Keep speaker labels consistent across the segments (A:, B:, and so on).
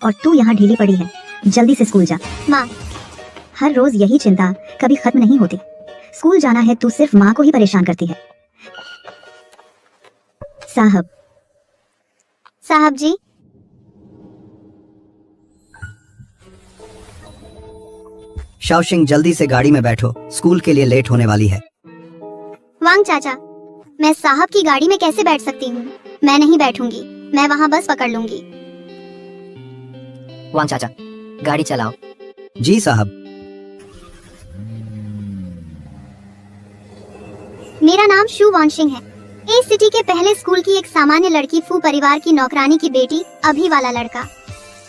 A: और तू यहाँ ढीली पड़ी है, जल्दी से स्कूल जा। माँ, हर रोज यही चिंता कभी खत्म नहीं होती। स्कूल जाना है, तू सिर्फ माँ को ही परेशान करती है। साहब। साहब जी।
B: शाओशिंग, जल्दी से गाड़ी में बैठो, स्कूल के लिए लेट होने वाली है।
A: वांग चाचा, मैं साहब की गाड़ी में कैसे बैठ सकती हूँ? मैं नहीं बैठूंगी, मैं वहाँ बस पकड़ लूंगी।
C: वांग चाचा, गाड़ी चलाओ।
B: जी साहब।
A: मेरा नाम शू वांशिंग है। इस सिटी के पहले स्कूल की एक सामान्य लड़की, फू परिवार की नौकरानी की बेटी, अभी वाला लड़का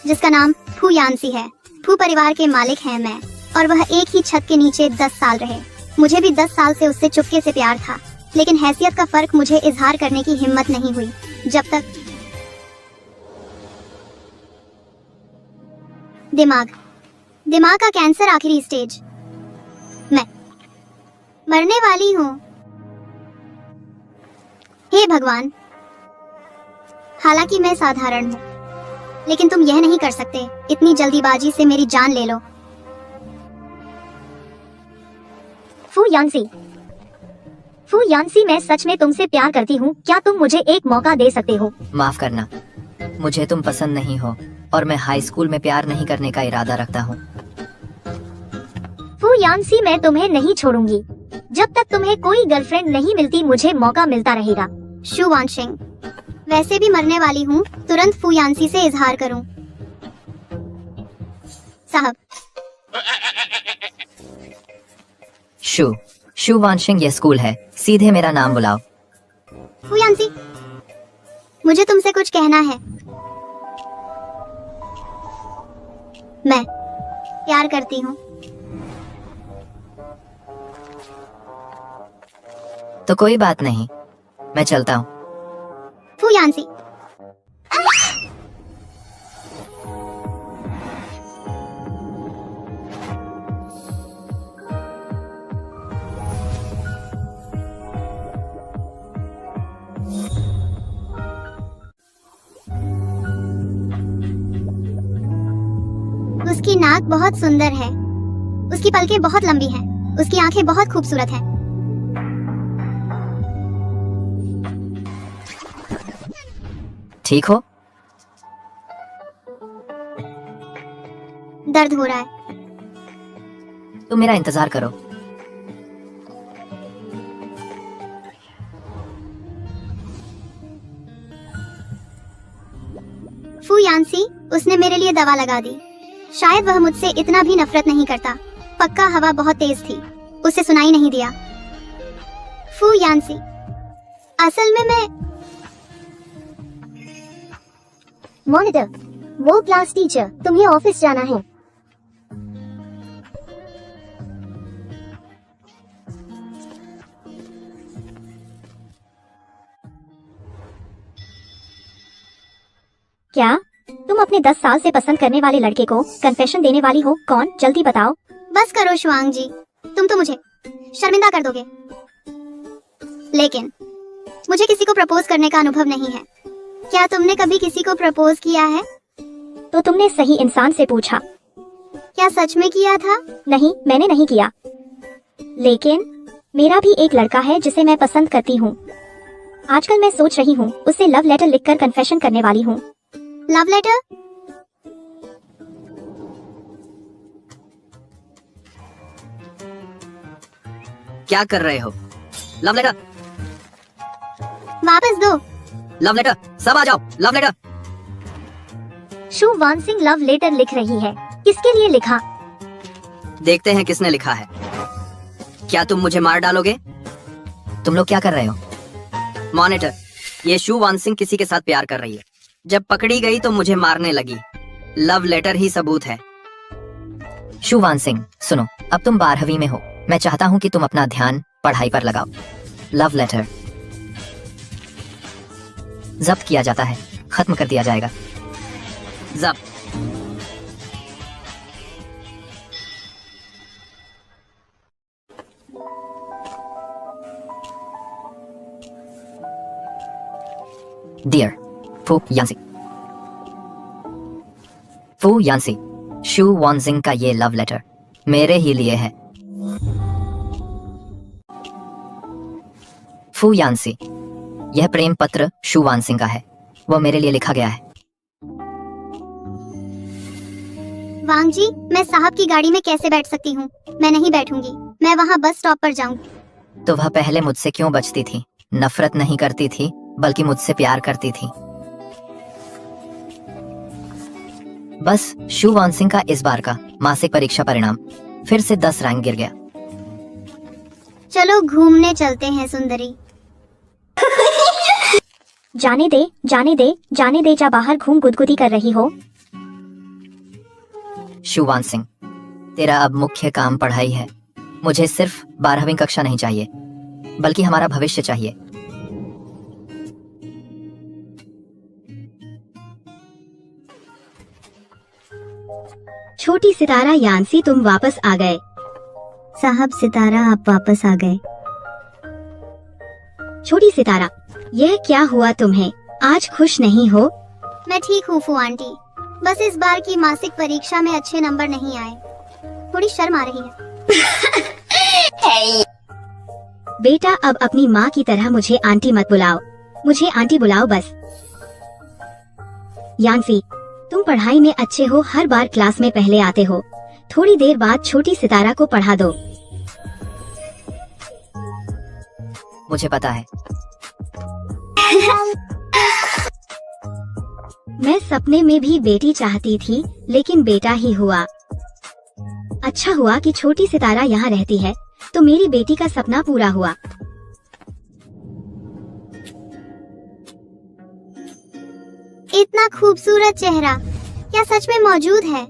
A: जिसका नाम फू यानसी है। फू परिवार के मालिक हैं मैं और वह एक ही छत के नीचे 10 साल रहे। मुझे भी 10 साल से उससे चुपके से प्यार था, लेकिन हैसियत का फर्क मुझे इजहार करने की हिम्मत नहीं हुई जब तक दिमाग का कैंसर आखिरी स्टेज। मैं मरने वाली हूँ। हे भगवान, हालांकि मैं साधारण हूँ, लेकिन तुम यह नहीं कर सकते इतनी जल्दीबाजी से मेरी जान ले लो। फू यानसी, मैं सच में तुमसे प्यार करती हूँ। क्या तुम मुझे एक मौका दे सकते हो?
C: माफ करना, मुझे तुम पसंद नहीं हो और मैं हाई स्कूल में प्यार नहीं करने का इरादा रखता हूँ।
A: फू यानसी, मैं तुम्हें नहीं छोड़ूंगी जब तक तुम्हें कोई गर्लफ्रेंड नहीं मिलती। मुझे मौका मिलता रहेगा। शू वांशिंग, वैसे भी मरने वाली हूँ, तुरंत फू यानसी से इजहार करूँ। साहब।
C: शू वांशिंग, ये स्कूल है, सीधे मेरा नाम बुलाओ।
A: फू यानसी, मुझे तुमसे कुछ कहना है। मैं प्यार करती हूँ।
C: तो कोई बात नहीं, मैं चलता हूँ।
A: फू यानसी। उसकी नाक बहुत सुंदर है, उसकी पलकें बहुत लंबी हैं, उसकी आंखें बहुत खूबसूरत हैं।
C: ठीक हो?
A: दर्द हो रहा है।
C: तुम मेरा इंतजार करो।
A: फू यानसी, उसने मेरे लिए दवा लगा दी। शायद वह मुझसे इतना भी नफरत नहीं करता। पक्का हवा बहुत तेज थी, उसे सुनाई नहीं दिया। फू यानसी, असल में मैं मॉनिटर, वो क्लास टीचर, तुम्हें ऑफिस जाना है। क्या तुम अपने 10 साल से पसंद करने वाले लड़के को कन्फेशन देने वाली हो? कौन? जल्दी बताओ। बस करो शुआंग जी, तुम तो मुझे शर्मिंदा कर दोगे। लेकिन मुझे किसी को प्रपोज करने का अनुभव नहीं है। क्या तुमने कभी किसी को प्रपोज किया है? तो तुमने सही इंसान से पूछा। क्या सच में किया था? नहीं, मैंने नहीं किया, लेकिन मेरा भी एक लड़का है जिसे मैं पसंद करती हूँ। आजकल मैं सोच रही हूँ उसे लव लेटर लिखकर कन्फेशन करने वाली हूँ। Love letter?
C: क्या कर रहे हो? लव लेटर,
A: वापस दो।
C: लव लेटर, सब आ जाओ, लव लेटर।
A: शू वानसिंग लव लेटर लिख रही है। किसके लिए लिखा?
C: देखते हैं किसने लिखा है। क्या तुम मुझे मार डालोगे? तुम लोग क्या कर रहे हो? मॉनिटर, ये शू वानसिंग किसी के साथ प्यार कर रही है। जब पकड़ी गई तो मुझे मारने लगी। लव लेटर ही सबूत है। शू वानसिंग, सुनो, अब तुम 12वीं में हो। मैं चाहता हूँ कि तुम अपना ध्यान पढ़ाई पर लगाओ। लव लेटर जब्त किया जाता है, खत्म कर दिया जाएगा। जब्त। डियर फू यानसिंग, फू यानसी, शू वानजिंग का ये लव लेटर मेरे ही लिए है। फू यानसी, यह प्रेम पत्र शू वानसिंग का है, वो मेरे लिए लिखा गया है।
A: वांग जी, मैं साहब की गाड़ी में कैसे बैठ सकती हूँ? मैं नहीं बैठूंगी, मैं वहाँ बस स्टॉप पर जाऊंगी।
C: तो वह पहले मुझसे क्यों बचती थी? नफरत नहीं करती थी, बल्कि मुझसे प्यार करती थी। बस शू वानसिंग का इस बार का मासिक परीक्षा परिणाम फिर से 10 रैंक गिर गया।
A: चलो घूमने चलते हैं सुंदरी।
D: जाने दे, जाने दे, जाने दे, जा बाहर घूम, गुदगुदी कर रही हो।
C: शू वानसिंग, तेरा अब मुख्य काम पढ़ाई है। मुझे सिर्फ 12वीं कक्षा नहीं चाहिए, बल्कि हमारा भविष्य चाहिए।
D: छोटी सितारा यानसी, तुम वापस आ गए।
A: साहब सितारा, आप वापस आ गए।
D: छोटी सितारा, यह क्या हुआ तुम्हें? आज खुश नहीं हो?
A: मैं ठीक हूँ फू आंटी, बस इस बार की मासिक परीक्षा में अच्छे नंबर नहीं आए, थोड़ी शर्म आ रही है।
D: बेटा, अब अपनी माँ की तरह मुझे आंटी मत बुलाओ, मुझे आंटी बुलाओ बस। यानसी, तुम पढ़ाई में अच्छे हो, हर बार क्लास में पहले आते हो। थोड़ी देर बाद छोटी सितारा को पढ़ा दो।
C: मुझे पता है।
D: मैं सपने में भी बेटी चाहती थी, लेकिन बेटा ही हुआ। अच्छा हुआ कि छोटी सितारा यहाँ रहती है, तो मेरी बेटी का सपना पूरा हुआ।
A: इतना खूबसूरत चेहरा क्या सच में मौजूद है?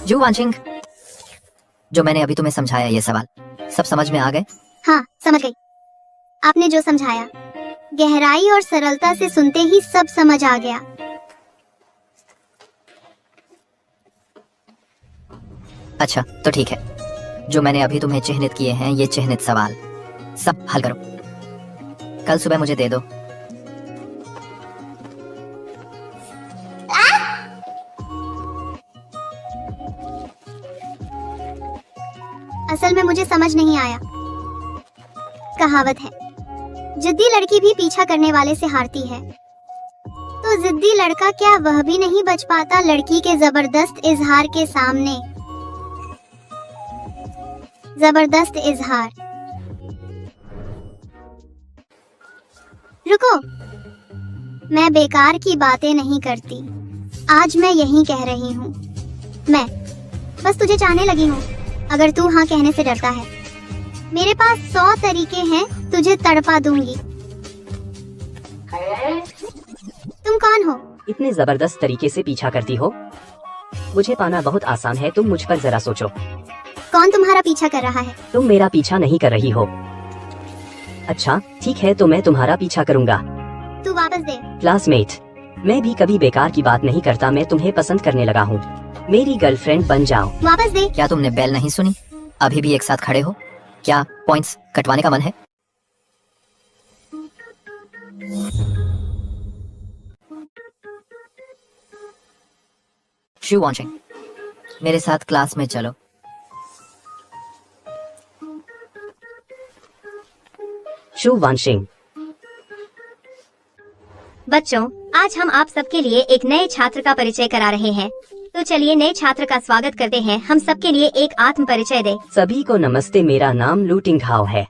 C: जू वानसिंग, जो मैंने अभी तुम्हें समझाया ये सवाल सब समझ में आ गए?
A: हाँ, समझ गई। आपने जो समझाया गहराई और सरलता से सुनते ही सब समझ आ गया।
C: अच्छा, तो ठीक है। जो मैंने अभी तुम्हें चिह्नित किए हैं, ये चिह्नित सवाल सब हल करो। कल सुबह मुझे दे दो।
A: असल में मुझे समझ नहीं आया। कहावत है, जिद्दी लड़की भी पीछा करने वाले से हारती है। तो जिद्दी लड़का क्या वह भी नहीं बच पाता लड़की के जबरदस्त इजहार के सामने? जबरदस्त इजहार। रुको, मैं बेकार की बातें नहीं करती। आज मैं यही कह रही हूँ। मैं बस तुझे चाहने लगी हूँ। अगर तू हाँ कहने से डरता है, मेरे पास 100 तरीके हैं, तुझे तड़पा दूंगी। तुम कौन हो?
E: इतने जबरदस्त तरीके से पीछा करती हो? मुझे पाना बहुत आसान है, तुम मुझ पर जरा सोचो।
A: कौन तुम्हारा पीछा कर रहा है?
E: तुम मेरा पीछा नहीं कर रही हो। अच्छा ठीक है, तो मैं तुम्हारा पीछा करूंगा।
A: तू वापस दे।
E: क्लासमेट, मैं भी कभी बेकार की बात नहीं करता, मैं तुम्हें पसंद करने लगा हूँ। मेरी गर्लफ्रेंड बन जाओ।
A: वापस दे।
C: क्या तुमने बेल नहीं सुनी? अभी भी एक साथ खड़े हो? क्या पॉइंट्स कटवाने का मन है? शू वानसिंग, मेरे साथ क्लास में चलो।
E: शू वानसिंग,
D: बच्चों, आज हम आप सबके लिए एक नए छात्र का परिचय करा रहे हैं। तो चलिए नए छात्र का स्वागत करते हैं। हम सबके लिए एक आत्म परिचय दे।
E: सभी को नमस्ते, मेरा नाम लू टिंगहाओ है।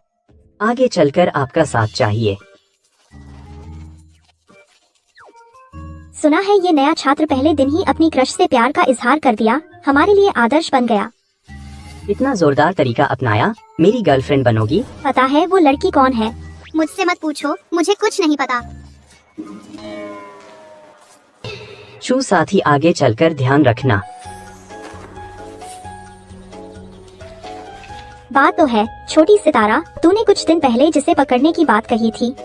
E: आगे चलकर आपका साथ चाहिए।
D: सुना है ये नया छात्र पहले दिन ही अपनी क्रश से प्यार का इजहार कर दिया, हमारे लिए आदर्श बन गया।
E: इतना जोरदार तरीका अपनाया, मेरी गर्लफ्रेंड बनोगी?
A: पता है वो लड़की कौन है? मुझसे मत पूछो, मुझे कुछ नहीं पता।
E: शू साथी आगे चलकर ध्यान रखना।
A: बात तो है, छोटी सितारा, तूने कुछ दिन पहले जिसे पकड़ने की बात कही थी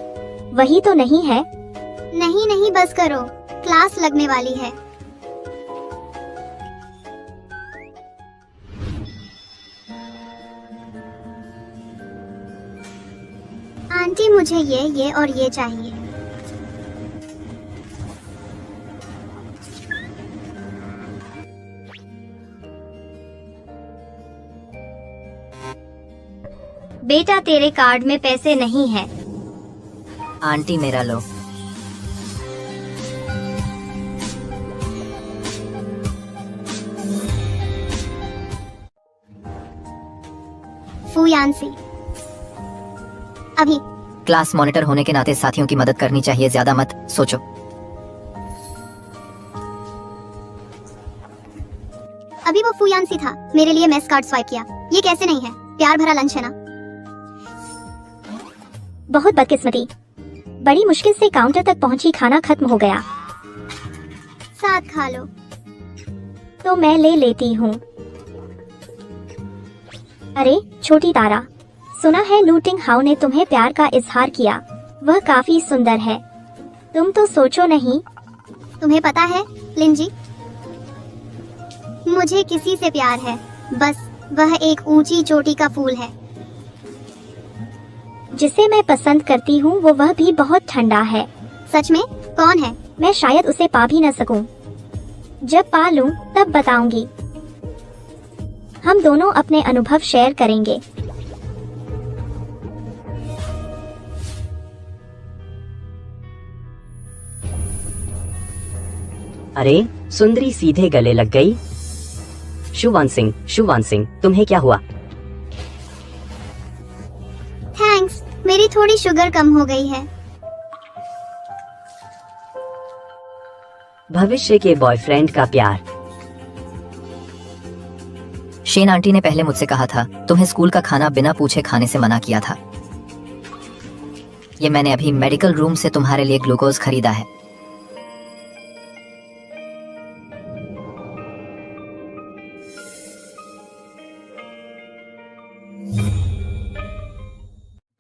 A: वही तो नहीं है? नहीं नहीं, बस करो, क्लास लगने वाली है। आंटी मुझे ये और ये चाहिए। बेटा तेरे कार्ड में पैसे नहीं है।
C: आंटी मेरा लो।
A: फुयांसी, अभी
C: क्लास मॉनिटर होने के नाते साथियों की मदद करनी चाहिए, ज्यादा मत सोचो।
A: अभी वो फुयांसी था, मेरे लिए मेस कार्ड स्वाइप किया। ये कैसे नहीं है? प्यार भरा लंच है ना? बहुत बदकिस्मती, बड़ी मुश्किल से काउंटर तक पहुंची, खाना खत्म हो गया। साथ खा लो। तो मैं ले लेती हूँ। अरे छोटी तारा, सुना है लूटिंग हाउ ने तुम्हें प्यार का इजहार किया। वह काफी सुंदर है, तुम तो सोचो नहीं। तुम्हें पता है लिंजी, मुझे किसी से प्यार है, बस वह एक ऊंची चोटी का फूल है। जिसे मैं पसंद करती हूँ वह भी बहुत ठंडा है। सच में? कौन है? मैं शायद उसे पा भी न सकूं। जब पा लूं तब बताऊंगी। हम दोनों अपने अनुभव शेयर करेंगे।
E: अरे सुंदरी सीधे गले लग गई। शुवान सिंह, तुम्हें क्या हुआ?
A: थैंक्स, मेरी थोड़ी शुगर कम हो गई है।
E: भविष्य के बॉयफ्रेंड का प्यार।
C: शेन आंटी ने पहले मुझसे कहा था तुम्हें स्कूल का खाना बिना पूछे खाने से मना किया था। ये मैंने अभी मेडिकल रूम से तुम्हारे लिए ग्लूकोज खरीदा है।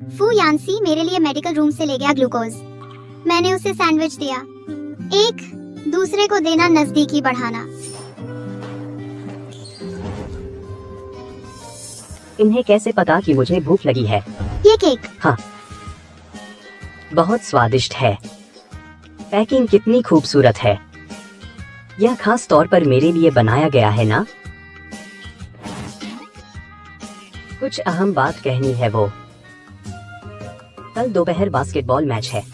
A: फुयांसी मेरे लिए मेडिकल रूम से ले गया ग्लूकोज। मैंने उसे सैंडविच दिया। एक दूसरे को देना नजदीकी बढ़ाना।
E: इन्हें कैसे पता कि मुझे भूख लगी है?
A: ये केक?
E: हाँ, बहुत स्वादिष्ट है। पैकिंग कितनी खूबसूरत है। यह खास तौर पर मेरे लिए बनाया गया है ना? कुछ अहम बात कहनी है। वो कल दोपहर बास्केटबॉल मैच है।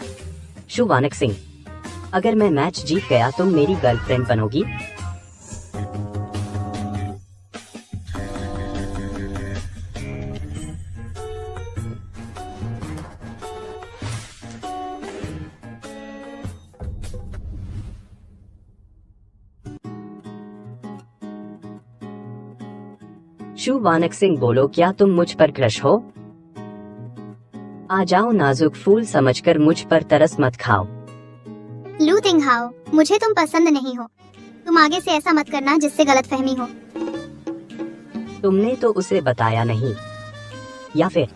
E: शुवानक सिंह, अगर मैं मैच जीत गया तुम मेरी गर्लफ्रेंड बनोगी? शुवानक सिंह बोलो, क्या तुम मुझ पर क्रश हो? आ जाओ नाजुक फूल समझकर मुझ पर तरस मत खाओ।
A: लूटिंग हाउ, मुझे तुम पसंद नहीं हो। तुम आगे से ऐसा मत करना जिससे गलतफहमी हो।
E: तुमने तो उसे बताया नहीं, या फिर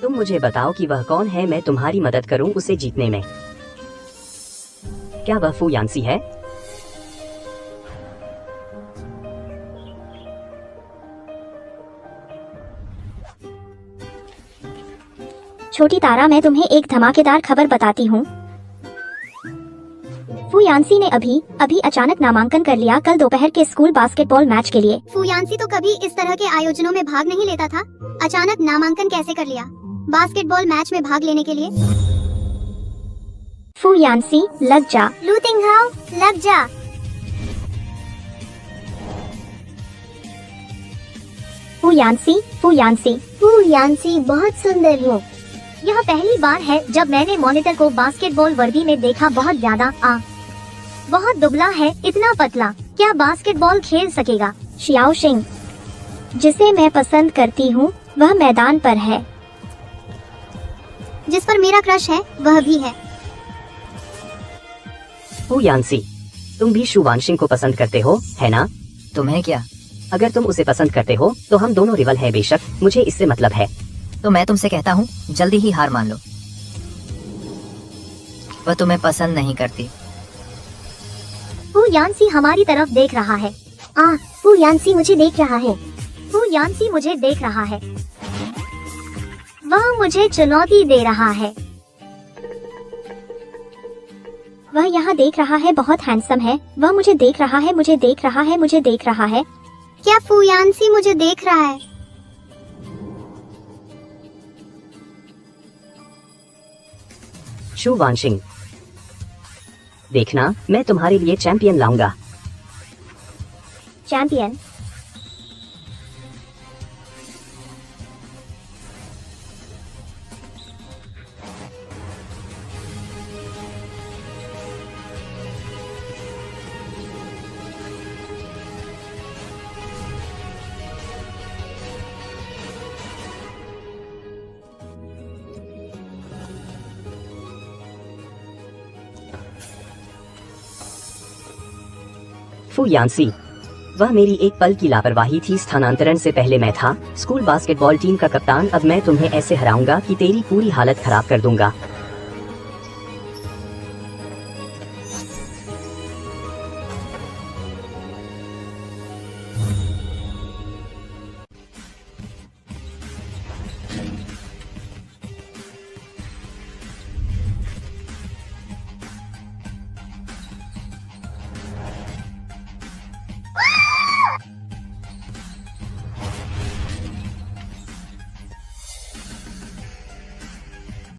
E: तुम मुझे बताओ कि वह कौन है, मैं तुम्हारी मदद करूं उसे जीतने में। क्या वह फुयांसी है?
A: छोटी तारा, मैं तुम्हें एक धमाकेदार खबर बताती हूँ। फुयांसी ने अभी अचानक नामांकन कर लिया कल दोपहर के स्कूल बास्केटबॉल मैच के लिए। फुयांसी तो कभी इस तरह के आयोजनों में भाग नहीं लेता था। अचानक नामांकन कैसे कर लिया बास्केटबॉल मैच में भाग लेने के लिए? फुयांसी लग जा। लूटिंग हाउ, लग जा। फुयांसी बहुत सुंदर हो। यह पहली बार है जब मैंने मॉनिटर को बास्केटबॉल वर्दी में देखा। बहुत दुबला है, इतना पतला, क्या बास्केटबॉल खेल सकेगा? शियाओ शिंग, जिसे मैं पसंद करती हूँ वह मैदान पर है। जिस पर मेरा क्रश है वह भी है।
E: फू यानसी, तुम भी शु वानशिंग को पसंद करते हो, है ना?
C: तुम्हें क्या?
E: अगर तुम उसे पसंद करते हो तो हम दोनों रिवल हैं। बेशक मुझे इससे मतलब है।
C: तो मैं तुमसे कहता हूँ जल्दी ही हार मान लो। वह तुम्हें पसंद नहीं करती।
A: फू यानसी हमारी तरफ देख रहा है। फू यानसी मुझे देख रहा है। फू यानसी मुझे देख रहा है। वह मुझे चुनौती दे रहा है। वह यहाँ देख रहा है, बहुत हैंडसम है। वह मुझे देख रहा है, मुझे देख रहा है, मुझे देख रहा है। क्या फू यानसी मुझे देख रहा है?
E: शु वानशिंग, देखना मैं तुम्हारे लिए चैंपियन लाऊंगा।
A: चैंपियन?
E: फू यानसी, वह मेरी एक पल की लापरवाही थी। स्थानांतरण से पहले मैं था स्कूल बास्केटबॉल टीम का कप्तान। अब मैं तुम्हें ऐसे हराऊंगा कि तेरी पूरी हालत खराब कर दूंगा।